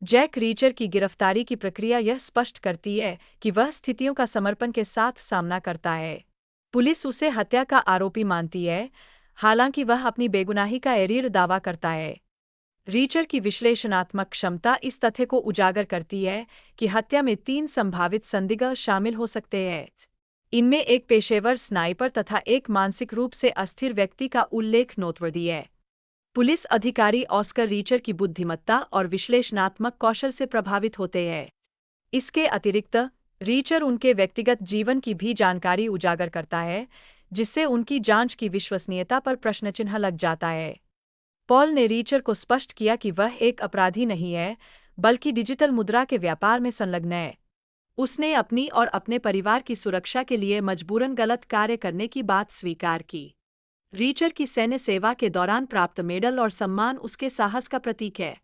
Jack Reacher की गिरफ्तारी की प्रक्रिया यह स्पष्ट करती है कि वह स्थितियों का समर्पण के साथ सामना करता है। पुलिस उसे हत्या का आरोपी मानती है, हालांकि वह अपनी बेगुनाही का एरीर दावा करता है। रीचर की विश्लेषणात्मक क्षमता इस तथ्य को उजागर करती है कि हत्या में 3 संभावित संदिग्ध शामिल हो सकते हैं। इनमें एक पेशेवर स्नाइपर तथा एक मानसिक रूप से अस्थिर व्यक्ति का उल्लेख नोटवर्दी है। पुलिस अधिकारी ऑस्कर रीचर की बुद्धिमत्ता और विश्लेषणात्मक कौशल से प्रभावित होते हैं। इसके अतिरिक्त रीचर उनके व्यक्तिगत जीवन की भी जानकारी उजागर करता है, जिससे उनकी जांच की विश्वसनीयता पर प्रश्नचिन्ह लग जाता है। पॉल ने रीचर को स्पष्ट किया कि वह एक अपराधी नहीं है, बल्कि डिजिटल मुद्रा के व्यापार में संलग्न है। उसने अपनी और अपने परिवार की सुरक्षा के लिए मजबूरन गलत कार्य करने की बात स्वीकार की। रीचर की सैन्य सेवा के दौरान प्राप्त मेडल और सम्मान उसके साहस का प्रतीक है।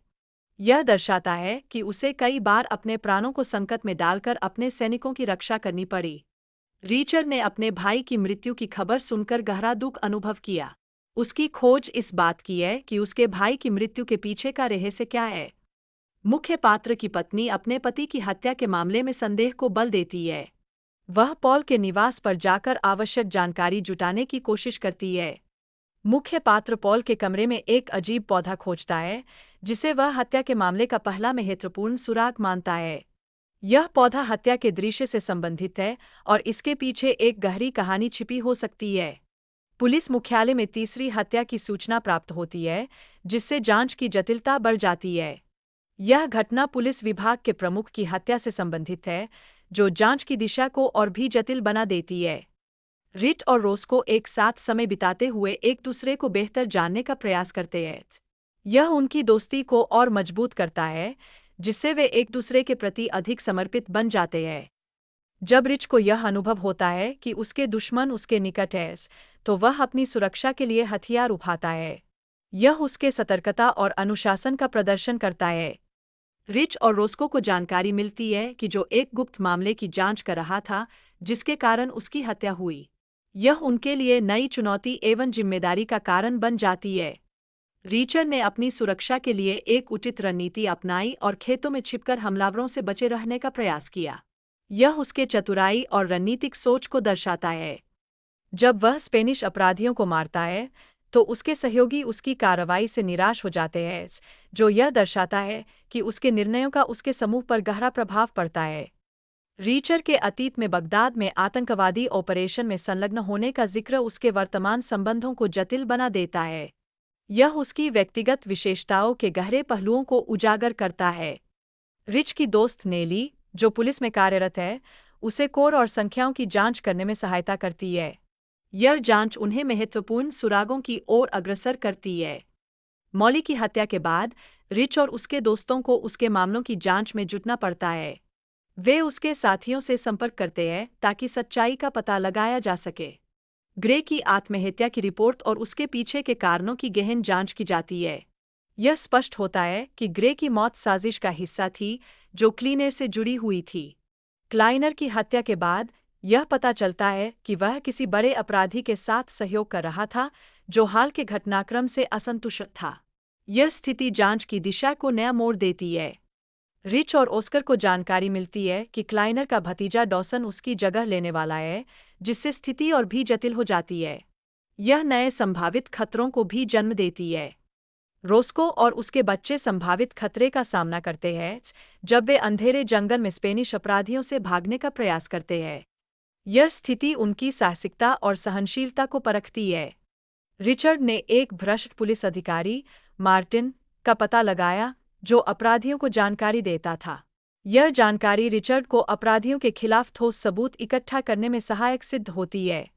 यह दर्शाता है कि उसे कई बार अपने प्राणों को संकट में डालकर अपने सैनिकों की रक्षा करनी पड़ी। रीचर ने अपने भाई की मृत्यु की खबर सुनकर गहरा दुख अनुभव किया। उसकी खोज इस बात की है कि उसके भाई की मृत्यु के पीछे का रहस्य क्या है। मुख्य पात्र की पत्नी अपने पति की हत्या के मामले में संदेह को बल देती है। वह पॉल के निवास पर जाकर आवश्यक जानकारी जुटाने की कोशिश करती है। मुख्य पात्र पॉल के कमरे में एक अजीब पौधा खोजता है, जिसे वह हत्या के मामले का पहला महत्वपूर्ण सुराग मानता है। यह पौधा हत्या के दृश्य से संबंधित है और इसके पीछे एक गहरी कहानी छिपी हो सकती है। पुलिस मुख्यालय में तीसरी हत्या की सूचना प्राप्त होती है, जिससे जांच की जटिलता बढ़ जाती है। यह घटना पुलिस विभाग के प्रमुख की हत्या से संबंधित है, जो जांच की दिशा को और भी जटिल बना देती है। रिट और रोस्को एक साथ समय बिताते हुए एक दूसरे को बेहतर जानने का प्रयास करते हैं। यह उनकी दोस्ती को और मजबूत करता है, जिससे वे एक दूसरे के प्रति अधिक समर्पित बन जाते हैं। जब रिच को यह अनुभव होता है कि उसके दुश्मन उसके निकट हैं, तो वह अपनी सुरक्षा के लिए हथियार उठाता है। यह उसके सतर्कता और अनुशासन का प्रदर्शन करता है। रिच और रोस्को को जानकारी मिलती है कि जो एक गुप्त मामले की जांच कर रहा था, जिसके कारण उसकी हत्या हुई। यह उनके लिए नई चुनौती एवं जिम्मेदारी का कारण बन जाती है। रीचर ने अपनी सुरक्षा के लिए एक उचित रणनीति अपनाई और खेतों में छिपकर हमलावरों से बचे रहने का प्रयास किया। यह उसके चतुराई और रणनीतिक सोच को दर्शाता है। जब वह स्पेनिश अपराधियों को मारता है, तो उसके सहयोगी उसकी कार्रवाई से निराश हो जाते हैं, जो यह दर्शाता है कि उसके निर्णयों का उसके समूह पर गहरा प्रभाव पड़ता है। रीचर के अतीत में बगदाद में आतंकवादी ऑपरेशन में संलग्न होने का जिक्र उसके वर्तमान संबंधों को जटिल बना देता है। यह उसकी व्यक्तिगत विशेषताओं के गहरे पहलुओं को उजागर करता है। रिच की दोस्त नेली, जो पुलिस में कार्यरत है, उसे कोर और संख्याओं की जांच करने में सहायता करती है। यह जांच उन्हें महत्वपूर्ण सुरागों की ओर अग्रसर करती है। मॉली की हत्या के बाद रिच और उसके दोस्तों को उसके मामलों की जांच में जुटना पड़ता है। वे उसके साथियों से संपर्क करते हैं ताकि सच्चाई का पता लगाया जा सके। ग्रे की आत्महत्या की रिपोर्ट और उसके पीछे के कारणों की गहन जांच की जाती है। यह स्पष्ट होता है कि ग्रे की मौत साजिश का हिस्सा थी, जो क्लीनर से जुड़ी हुई थी। क्लाइनर की हत्या के बाद यह पता चलता है कि वह किसी बड़े अपराधी के साथ सहयोग कर रहा था, जो हाल के घटनाक्रम से असंतुष्ट था। यह स्थिति जांच की दिशा को नया मोड़ देती है। रिच और ऑस्कर को जानकारी मिलती है कि क्लाइनर का भतीजा डॉसन उसकी जगह लेने वाला है, जिससे स्थिति और भी जटिल हो जाती है। यह नए संभावित खतरों को भी जन्म देती है। रोस्को और उसके बच्चे संभावित खतरे का सामना करते हैं जब वे अंधेरे जंगल में स्पेनिश अपराधियों से भागने का प्रयास करते हैं। यह स्थिति उनकी साहसिकता और सहनशीलता को परखती है। रिचर्ड ने एक भ्रष्ट पुलिस अधिकारी, मार्टिन, का पता लगाया, जो अपराधियों को जानकारी देता था। यह जानकारी रिचर्ड को अपराधियों के खिलाफ ठोस सबूत इकट्ठा करने में सहायक सिद्ध होती है।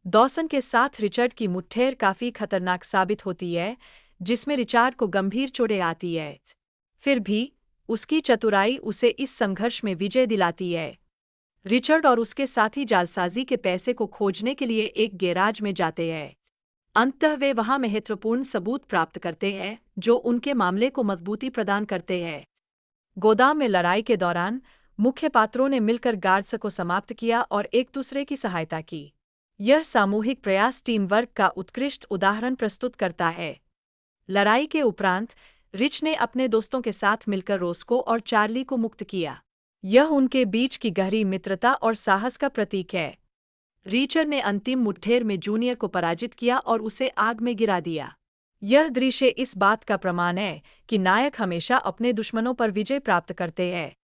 डॉसन के साथ रिचर्ड की मुठभेड़ काफी खतरनाक साबित होती है, जिसमें रिचार्ड को गंभीर चोटें आती है। फिर भी उसकी चतुराई उसे इस संघर्ष में विजय दिलाती है। रिचर्ड और उसके साथी जालसाजी के पैसे को खोजने के लिए एक गैराज में जाते हैं। अंततः वे वहां महत्वपूर्ण सबूत प्राप्त करते हैं, जो उनके मामले को मजबूती प्रदान करते हैं। गोदाम में लड़ाई के दौरान मुख्य पात्रों ने मिलकर गार्ड्स को समाप्त किया और एक दूसरे की सहायता की। यह सामूहिक प्रयास टीम वर्क का उत्कृष्ट उदाहरण प्रस्तुत करता है। लड़ाई के उपरांत रिच ने अपने दोस्तों के साथ मिलकर रोस्को और चार्ली को मुक्त किया। यह उनके बीच की गहरी मित्रता और साहस का प्रतीक है। रिचर्ड ने अंतिम मुठभेड़ में जूनियर को पराजित किया और उसे आग में गिरा दिया। यह दृश्य इस बात का प्रमाण है कि नायक हमेशा अपने दुश्मनों पर विजय प्राप्त करते हैं।